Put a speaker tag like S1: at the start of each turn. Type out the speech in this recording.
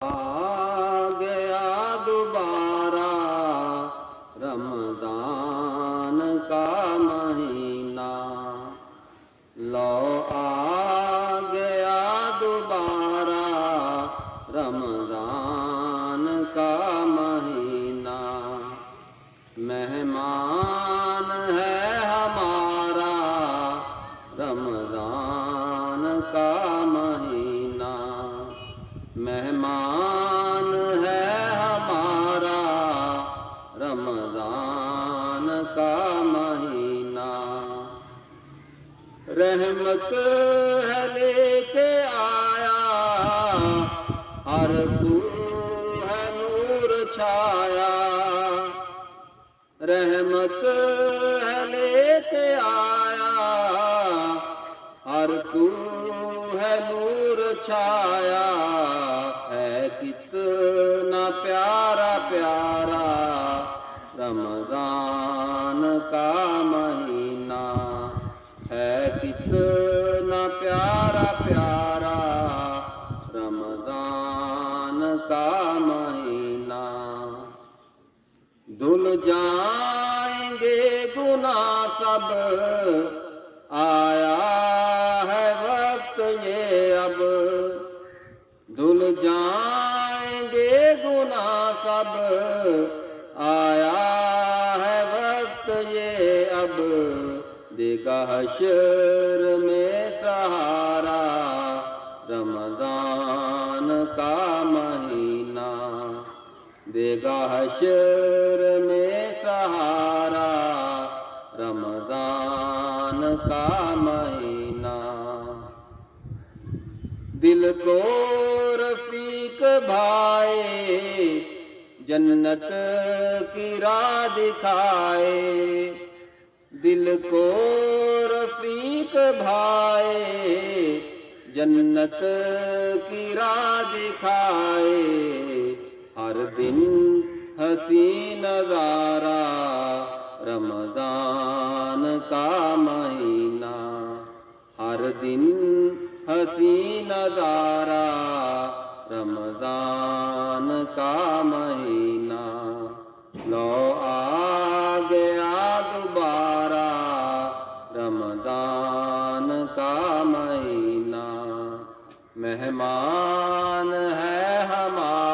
S1: آ گیا دوبارہ رمضان کا مہینہ، لو آ گیا دوبارہ رمضان کا مہینہ، مہمان ہے ہمارا رمضان کا مہینہ، مہمان ہے ہمارا رمضان کا مہینہ، رحمت ہے لے کے آیا، ہر سو ہے نور چھایا، رحمت ہے لے کے آیا، ہر سو ہے نور چھایا، ہے کتنا پیارا پیارا رمضان کا مہینہ، ہے کتنا پیارا پیارا رمضان کا مہینہ، دھل جائیں گے گناہ سب، آیا ہے وقت یہ اب، دھل جائیں گے گناہ سب، آیا ہے وقت یہ اب، دے گا حشر میں سہارا رمضان کا مہینہ، دے گا حشر میں سہارا رمضان کا مہینہ، دل کو رفیق بھائے جنت کی راہ دکھائے، دل کو رفیق بھائے جنت کی راہ دکھائے، ہر دن ہنسی نظارہ رمضان کا مہینہ، ہر دن ہنسی نظارہ رمضان کا مہینہ، لو آ گیا دوبارہ رمضان کا مہینہ، مہمان ہے ہمارا